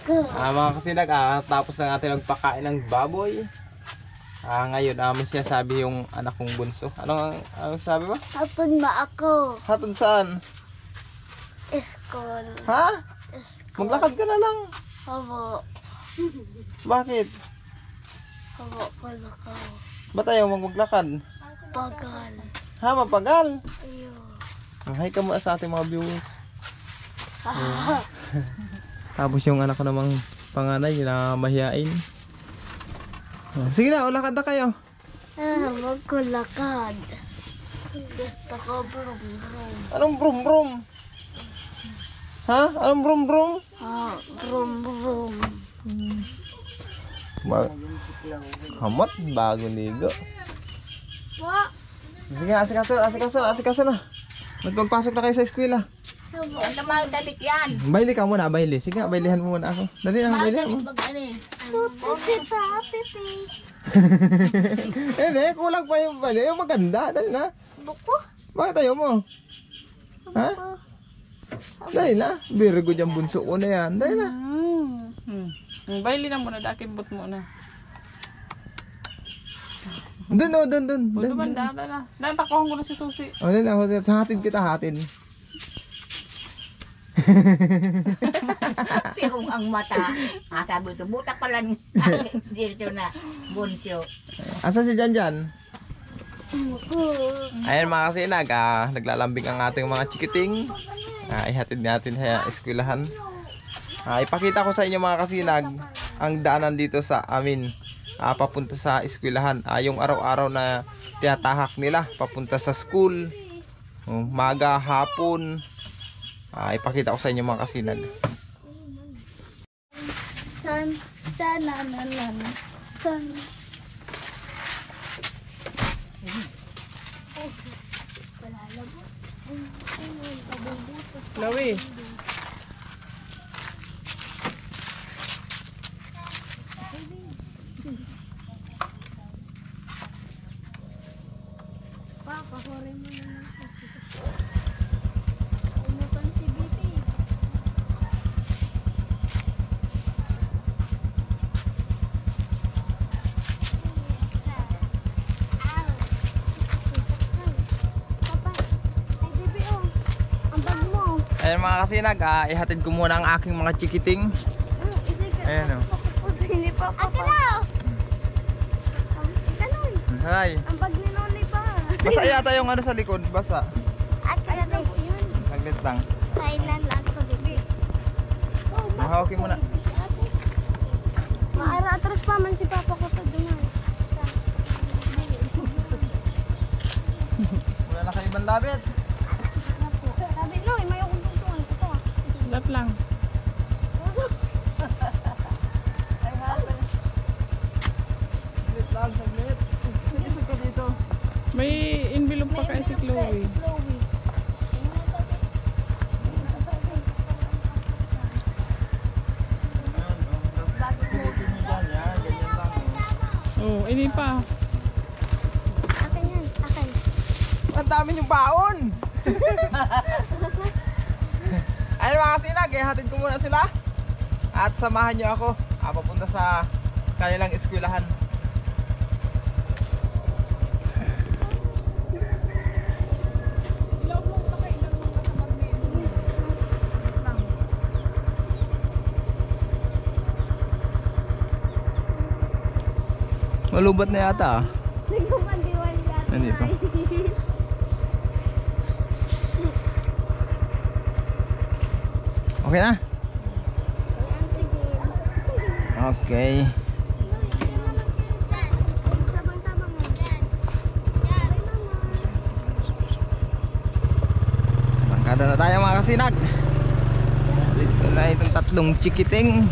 Mga kasinag, tapos na natin magpakain ng baboy. Ngayon, may sinasabi yung anak kong bunso. Anong sabi mo? Hatod ma ako. Hatod saan? School. Ha? School. Maglakad ka na lang. Habo. Bakit? Habo ko na ko. Ba't ayaw maglakad? Bagal. Ha, mapagal? Ayo. Hi ka muna sa ating mga viewers. Tapos yung anak ko namang panganay na mahihain. Sige na, ulakad na kayo. Habo ko lakad. Gusto ko brum brum. Anong brum brum? Ha? Anong brum brum? Brum brum. Hamot, bago ligo. Wa. Sige, asikaso na. Magpasok na kayo sa eskwela. Habo. Ano magdalik yan? Baili ka muna, baili. Sige, bailihan mo muna ako. Dali na, bailihan mo. Tita, pipi. Kulang pa yung baili. Yung maganda, dali na. Buko. Bakit ayaw mo? Ha? Dali na. Virgo dyan bunso ko na yan. Dali na. Baili na muna, dakimbot muna. Doon. Budo ba, daan. Daan, takuhan ko na si Susi. O, dali na. Hatid kita, hatid. Pirong ang mata. Sabi ito, butak pala dito na bunso. Asa si Janjan? Ayan mga kasinag, naglalambing ang ating mga chikiting. Ihatid natin sa eskwelahan. Ipakita ko sa inyo mga kasinag ang daanan dito sa amin papunta sa eskwelahan. Yung araw-araw na tinatahak nila papunta sa school, maga, hapon. Ipakita ko sa inyo mga kasinag. San. Chloe. Ayan mga kasinag, ihatid ko muna ang aking mga chikiting. Ayan o. Sini pa pa. Kanoy. Hi. Ang bag ni Noni pa. Basa yata yung ano sa likod, basa. Kaya na yun. Saglit lang. Thailand lang to, bibi. Mahawakin mo na. Maara atras pa man si Papa ko sa duman. Wala na kayo ibang labit. Sabi no, may akong tuntungan ko to. Dat lang. Saglit lang, saglit. Isog ka dito. May envelope pa kay si Chloe. Oh, ini pa. Akin yan, akin. Ang dami yung baon. Ayun mga kasinag, hatid ko muna sila. At samahan nyo ako papunta sa kanilang eskwelahan. Malubat na yata. Nagkumandiwan yata. Nandito. Okay na? Sige. Okay. Tabang-tabang mo. Bangkada na tayo mga kasinag. Dito na itong tatlong chikiting.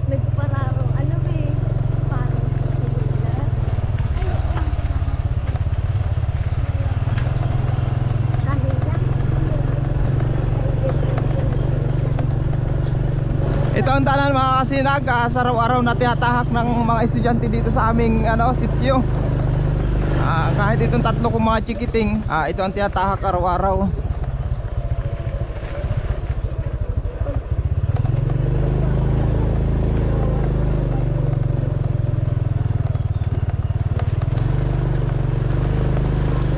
Nagpararo. Ano ba eh? Parang ang daanan mga kasinag, sa araw-araw na tinatahak ng mga estudyante dito sa aming sityo. Kahit itong tatlo kong mga chikiting, ito ang tinatahak araw-araw.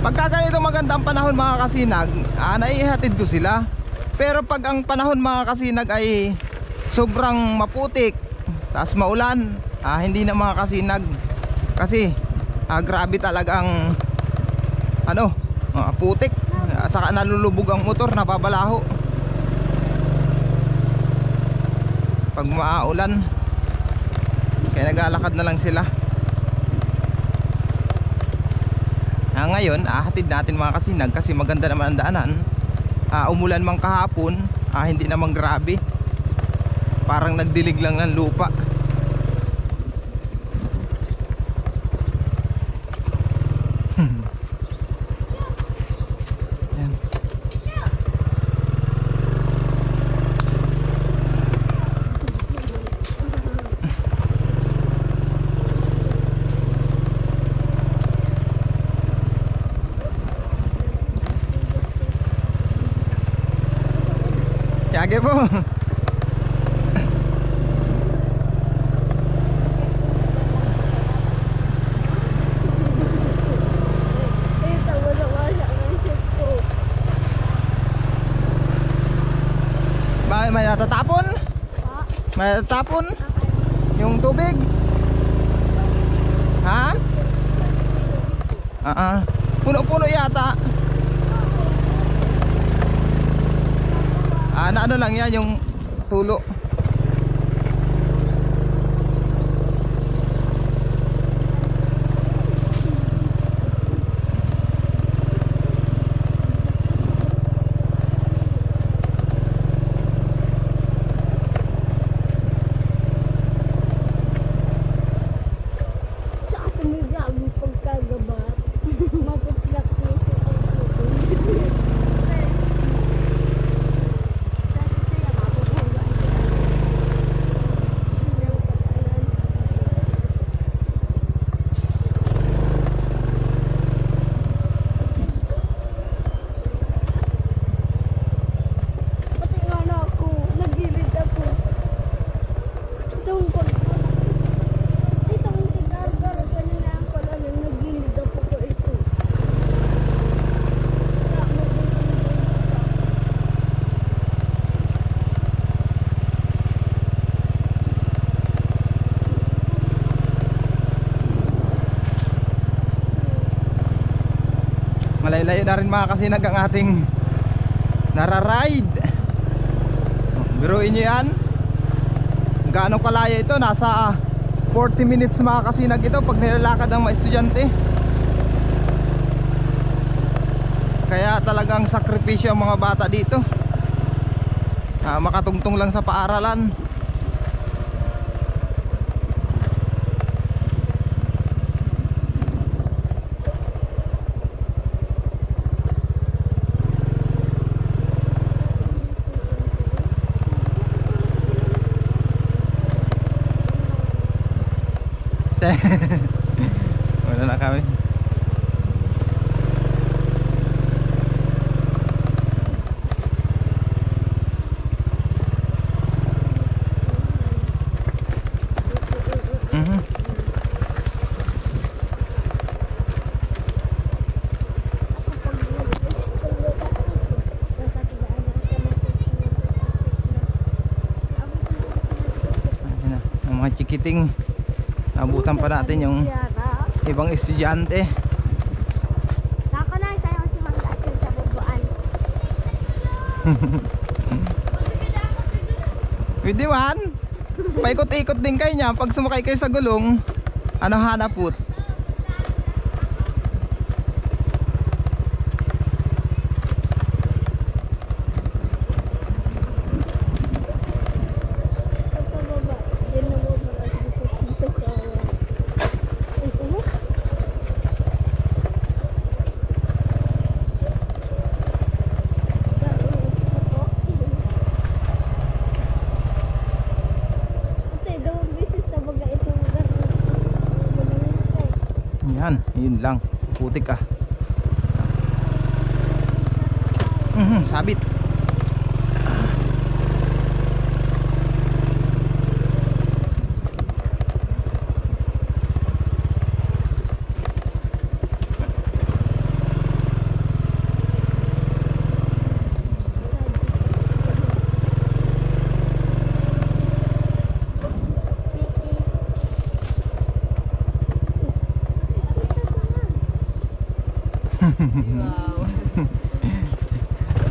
Pagka ganito magandang panahon mga kasinag, naihatid ko sila. Pero pag ang panahon mga kasinag ay sobrang maputik, taas maulan, hindi na mga kasinag. Kasi grabe talaga ang putik. At saka nalulubog ang motor, napabalaho pag maulan. Kaya naglalakad na lang sila. Ngayon, hatid natin mga kasinag kasi maganda naman ang daanan. Umulan mang kahapon, hindi naman grabe. Parang nagdilig lang ng lupa. Yan. Tiyage po. May natatapon? May natatapon? Yung tubig? Ha? Puno-puno yata. Na ano lang yan, yung tulo. Malayo-layo na rin mga kasinag ang ating nararide. Biruin nyo yan, gaano kalaya ito. Nasa 40 minutes mga kasinag ito pag nilalakad ang mga estudyante. Kaya talagang sakripisyo ang mga bata dito, makatungtong lang sa paaralan. Wala na kami. Ang mga chikiting, abutan pa natin yung ibang estudyante. Saka na tayo si Mang Datil sa bubuan. Pwede man. Paikot-ikot din kayo niya. Pag sumakay kayo sa gulong, hanaput. Yun lang, putik ah. Sabit.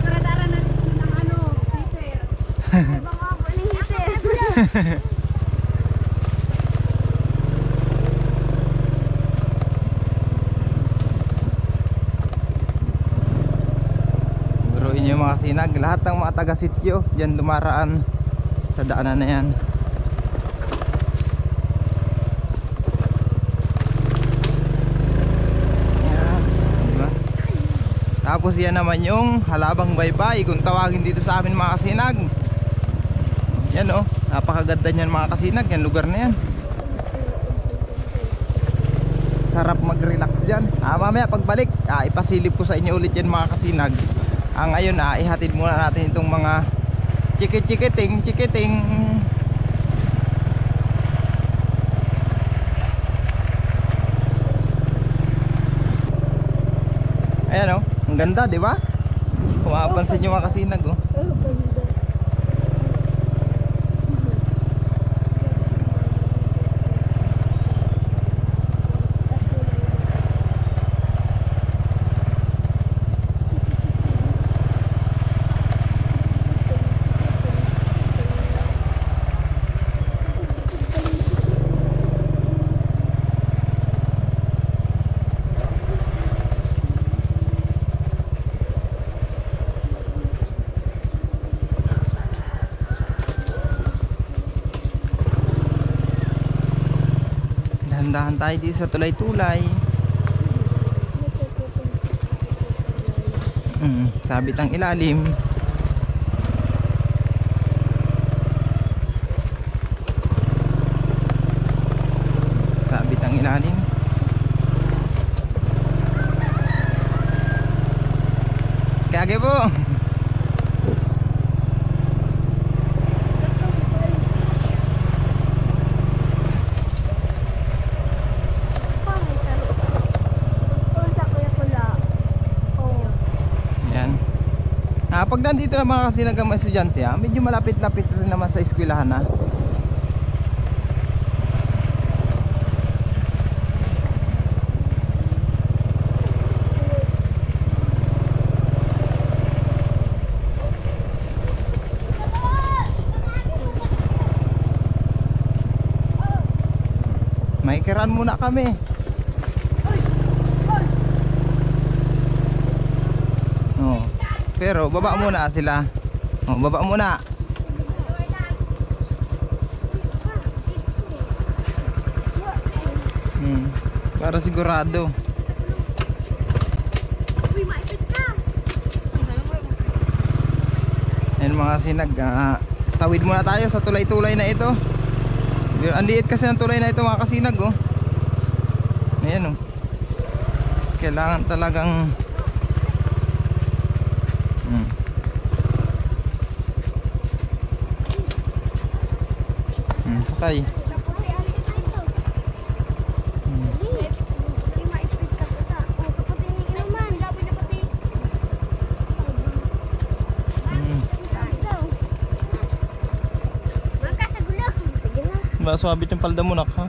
Tara-tara na ng ano, heater. Baka po ng heater. Buruin nyo yung mga sinag. Lahat ng mga taga-sityo dyan dumaraan sa daanan na yan. Yan, diba? Tapos yan naman yung Halabang Baybay, kung tawagin dito sa amin mga kasinag. Yan oh, napakaganda niyan mga kasinag, yan lugar na yan. Sarap mag-relax dyan. Mamaya pagbalik, ipasilip ko sa inyo ulit yan mga kasinag. Ngayon ihatid muna natin itong mga chikiting. Ayan oh, ang ganda di ba? Kung mapapansin nyo mga kasinag oh. Dahan tayo dito sa tulay-tulay. Sabit ang ilalim. Sabit ang ilalim. Kage po. Pag nandito na mga kasinag ang mga estudyante medyo malapit-lapit rin naman sa eskwelahan na. May kiran muna kami. Pero baba muna sila. Baba muna. Para sigurado. Ayan mga sinag, tawid muna tayo sa tulay-tulay na ito. Ang liit kasi ng tulay na ito mga kasinag oh. Ayan oh. Kailangan talagang sakay. Maswabit yung palda mo nak ha.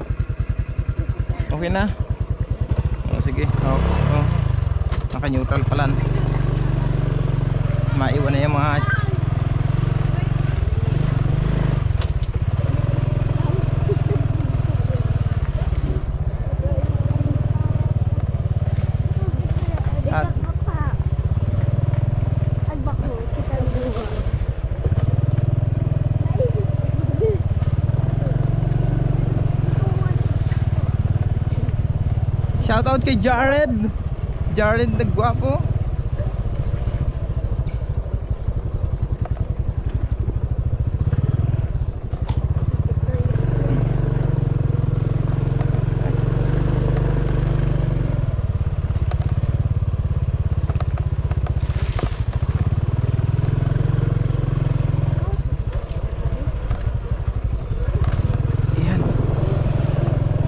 Okay na. Sige. Naka-neutral pala. Maiwan na yung mga shoutout kay Jared Nagwapo.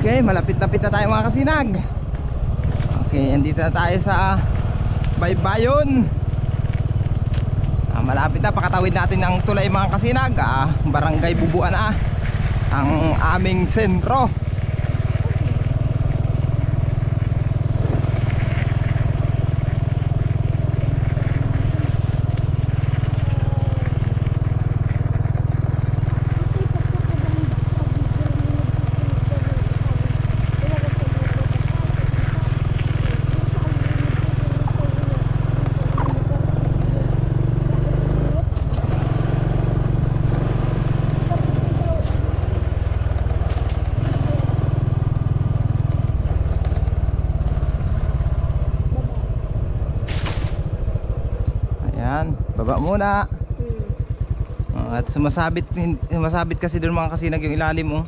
Okay, malapit-lapit na tayo mga kasinag. Okay, andito na tayo sa Baybayon. Malapit na, pakatawid natin ng tulay mga kasinag. Barangay Bubuan na ang aming sentro. Baba muna. At sumasabit kasi doon mga kasinag yung ilalim mo.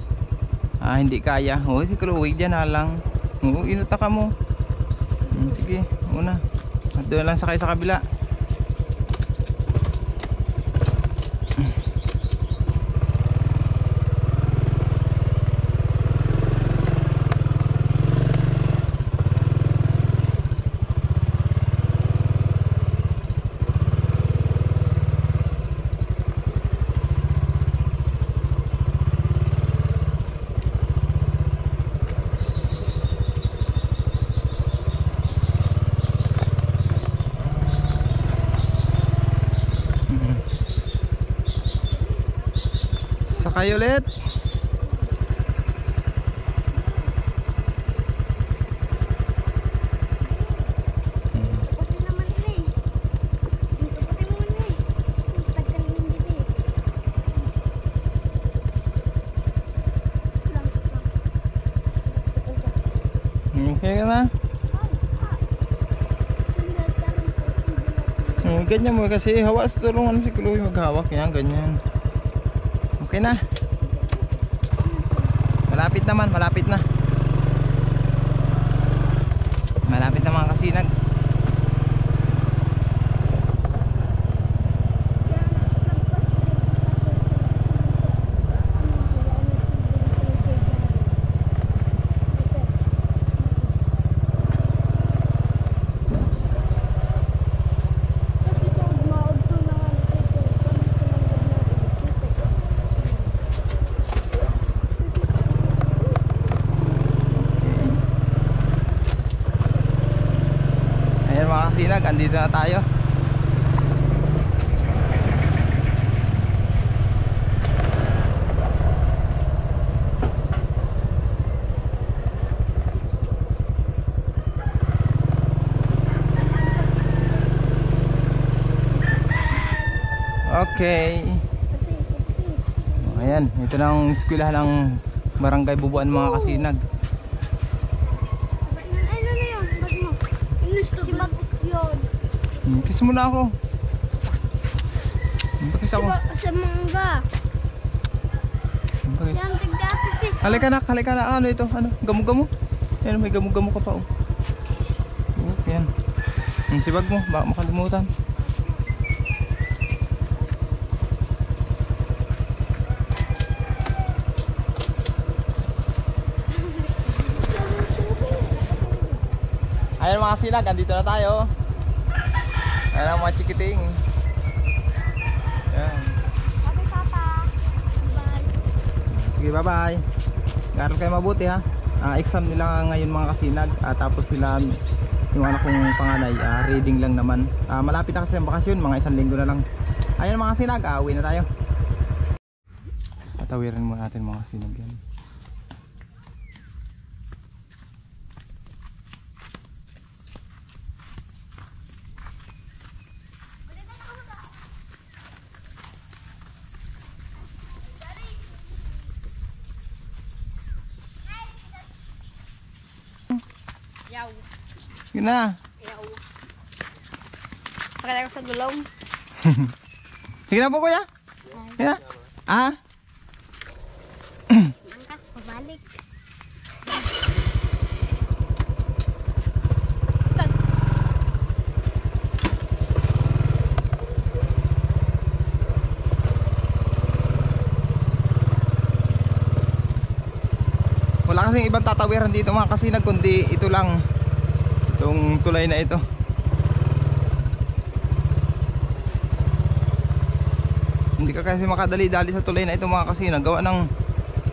Hindi kaya. Si Chloe dyan na lang. Inutaka mo. Sige, muna. At doon lang sakay sa kabila. Sakay ulit. Okay ka na? Ganyan mo kasi hawas tulungan si Chloe maghawak yan, ganyan. Okay na. Malapit naman, malapit na. Malapit na mga kasinag. Kasinag, andito na tayo. Okay. Ayan, ito na ang eskwelahan ng Barangay Bubuan mga kasinag. Kiss mo na ako. Kiss ako. Sa mangga. Yan, tigdatis eh. Halika na, halika na. Ano ito? Ano? Gamu-gamu? Yan, may gamu-gamu ka pa oh. Yan. Sibag mo, baka makalimutan. Ayan mga sinag, andito na tayo. Ayan ang mga chikiting. Ayan. Okay, Papa. Bye. Sige, bye-bye. Garal kayo mabuti ha. Exam nila ngayon mga kasinag. Tapos sila, yung anak kong panganay, reading lang naman. Malapit na kasi ang bakasyon, mga 1 linggo na lang. Ayan mga kasinag, uwi na tayo. Patawiran muna natin mga kasinag yan. Yun na. Pakita ko sa gulong. Sige na po kuya. Sige na. Angkas, pabalik. Wala ka kasing ibang tatawiran dito mga kasinag, kundi ito lang, itong tulay na ito. Hindi ka kasi makadali-dali sa tulay na ito mga kasinag, gawa ng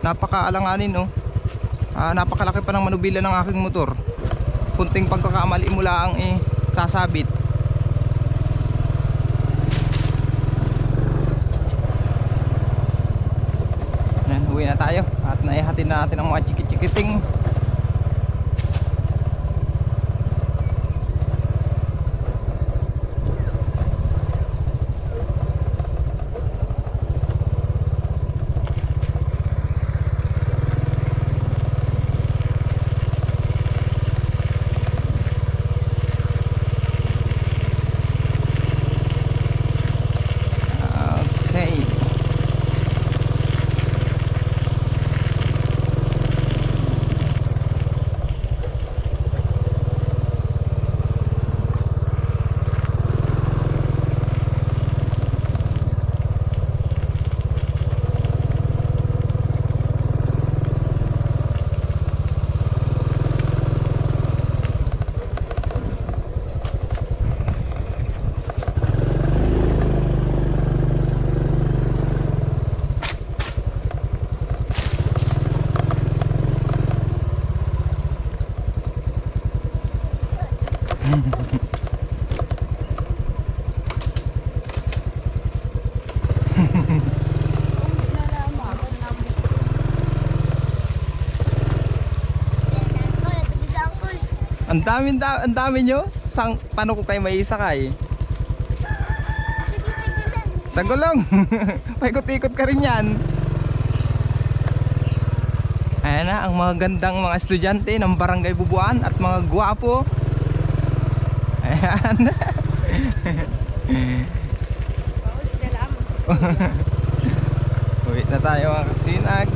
napakaalanganin, no? Napakalaki pa ng manubila ng aking motor. Kunting pagkakamali mo lang sasabit. Yan, uwi na tayo at naihatid na natin ang mga chikit-chikiting. Ang dami nyo. Paano ko kayo may isakay? Sa gulong. Paikot-ikot ka rin yan. Ayan na ang mga gandang mga estudyante ng Barangay Bubuan at mga gwapo. Ayan. Uwi na tayo mga kasinag.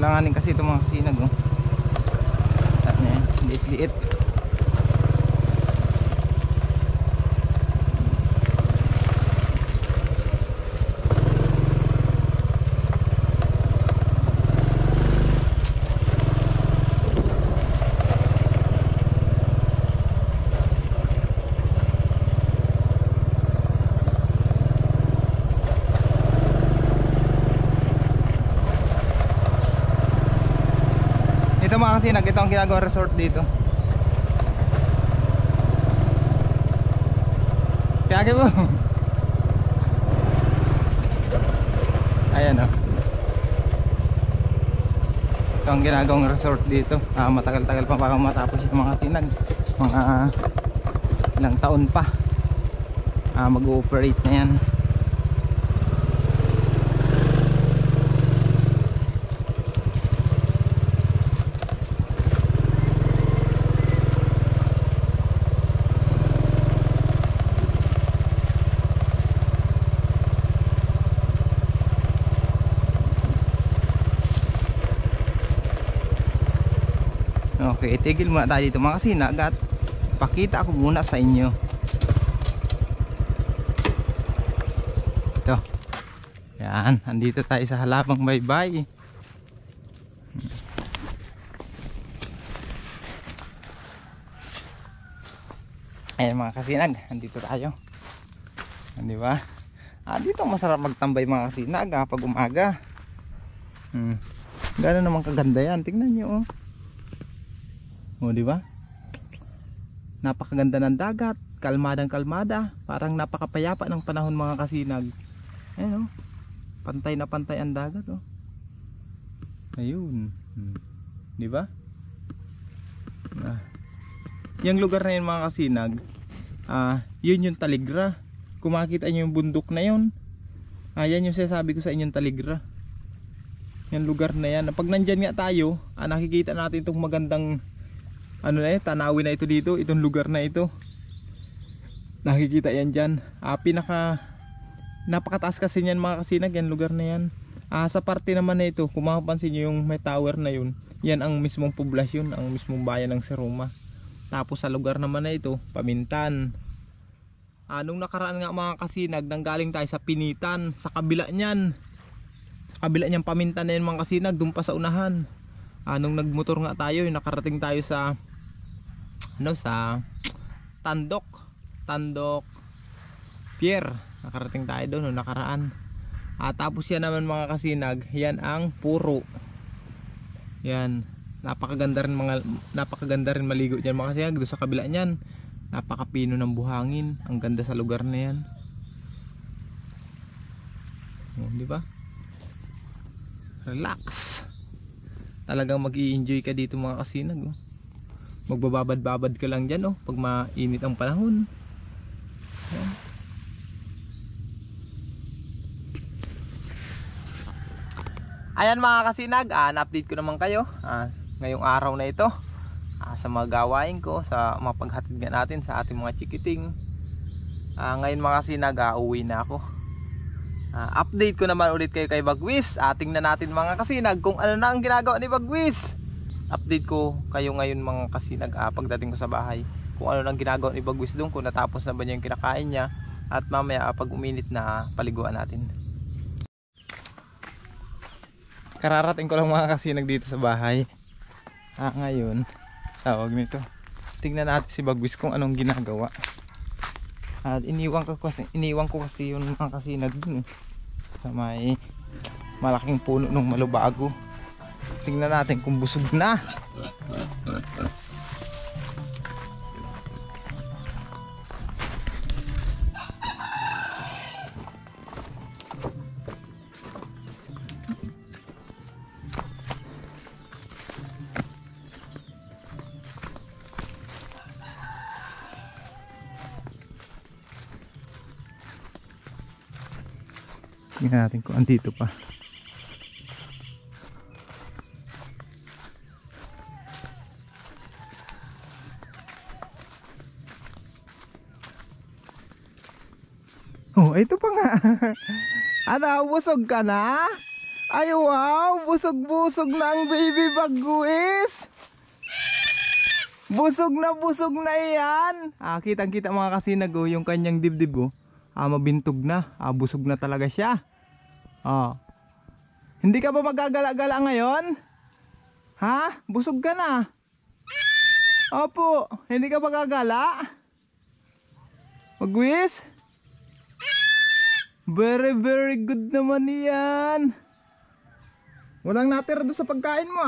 Alanganin kasi itong mga kasinag, oh. Liit-liit. Ito mga kasinag, ito ang ginagawa resort dito. Kaya mo. Ayan, oh. Ito ang ginagawang resort dito. Matagal-tagal pa baka matapos ito mga kasinag. Mga ilang taon pa mag-ooperate na yan. Okay, tigil muna tayo dito mga kasinag at pakita ako muna sa inyo. Ito. Yan, andito tayo sa Halabang Baybay. Ayan mga kasinag, andito tayo. Di ba? Dito masarap magtambay mga kasinag pag umaga. Gano'n naman kaganda yan, tingnan nyo, oh. O, di ba? Napakaganda ng dagat, kalmadang kalmada, parang napakapayapa ng panahon mga kasinag. Ayun, oh. Pantay na pantay ang dagat, oh. Ayun. Di ba? Yung lugar na yun mga kasinag, yun yung Taligra. Kung makikita nyo yung bundok na yun, yan yung sinasabi ko sa inyong Taligra. Yan lugar na yan. Pag nandyan nga tayo, nakikita natin itong magandang tanawin na ito dito. Itong lugar na ito. Nakikita yan dyan. Napakataas kasi yan mga kasinag. Yan lugar na yan. Sa parte naman na ito, kung makapansin nyo yung may tower na yun, yan ang mismong poblasyon, ang mismong bayan ng Siroma. Tapos sa lugar naman na ito, Pamintan. Nung nakaraan nga mga kasinag, nanggaling tayo sa Pinitan, sa kabila niyan. Sa kabila niyang Pamintan na yan mga kasinag, doon pa sa unahan. Nung nagmotor nga tayo, nakarating tayo sa sa Tandok Pier. Nakarating tayo doon nung nakaraan. Tapos yan naman mga kasinag, yan ang Puro. Yan, napakaganda rin maligo diyan mga kasinag. Doon sa kabila niyan, napakapino ng buhangin. Ang ganda sa lugar na yan. Di ba? Relax. Talagang mag-i-enjoy ka dito mga kasinag. Magbababad-babad ka lang diyan pag mainit ang panahon. Yan. Ayan mga kasinag, na-update ko naman kayo ngayong araw na ito sa mga gawain ko, sa mga paghatid natin sa ating mga chikiting. Ngayon mga kasinag, uwi na ako. Update ko naman ulit kayo kay Bagwis. Tingnan natin mga kasinag kung ano na ang ginagawa ni Bagwis. Update ko kayo ngayon mga kasinag pagdating ko sa bahay, kung ano na ang ginagawa ni Bagwis doon, kung natapos na ba niya yung kinakain niya, at mamaya pag uminit na paliguan natin. Kararating ko lang mga kasinag dito sa bahay. Ngayon, tawag nito. Tingnan natin si Bagwis kung anong ginagawa. At iniwan ko kasi yung mga kasinag dun sa may malaking puno ng malubago. Tingnan natin kung busog na. Tingnan natin kung andito pa. Ito pa nga. Busog ka na? Ay wow, busog na ang baby Bagwis. Busog na yan. Kitang-kita mga kasinag yung kanyang dibdib mabintog na. Busog na talaga siya. Hindi ka ba magagala-gala ngayon? Busog ka na? Opo, hindi ka magagala? Bagwis? Very very good naman yan. Walang natira doon sa pagkain mo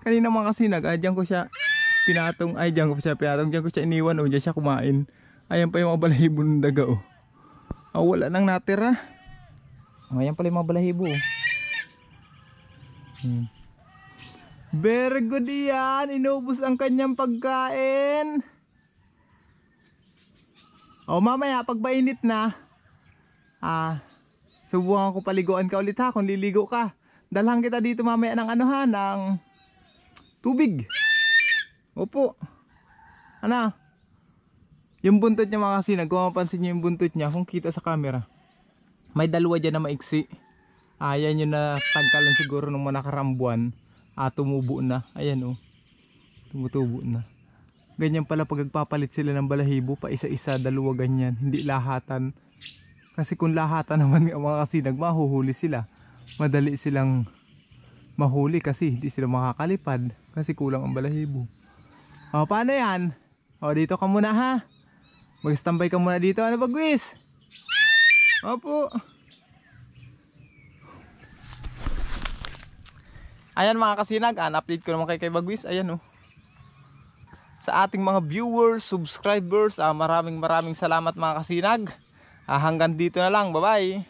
Kanina mga kasinag, diyan ko siya pinatong, diyan ko siya iniwan diyan siya kumain. Ayan pa yung mga balahibo ng daga wala nang natira. Ayan pala yung mga balahibo. Very good yan. Inubos ang kanyang pagkain. Mamaya pag mainit na, subukan ko paliguan ka ulit kung liligo ka. Dalhan kita dito mamaya ng ng tubig. Opo. Yung buntot niya mga kasinag, kung mapansin niyo yung buntot niya, kung kita sa camera, may dalawa dyan na maiksi. Yan yung natagkalan siguro nung nakarang buwan. Tumubo na. Ayan tumutubo na. Ganyan pala pag nagpapalit sila ng balahibo, pa isa-isa, dalawa ganyan, hindi lahatan. Kasi kung lahatan naman mga kasinag, mahuhuli sila. Madali silang mahuli kasi hindi sila makakalipad kasi kulang ang balahibo. Paano yan? Dito ka muna mag-standby ka muna dito. Bagwis? Opo. Ayan mga kasinag, update ko naman kay Bagwis. Ayan sa ating mga viewers, subscribers, maraming salamat mga kasinag. Hanggang dito na lang. Bye bye.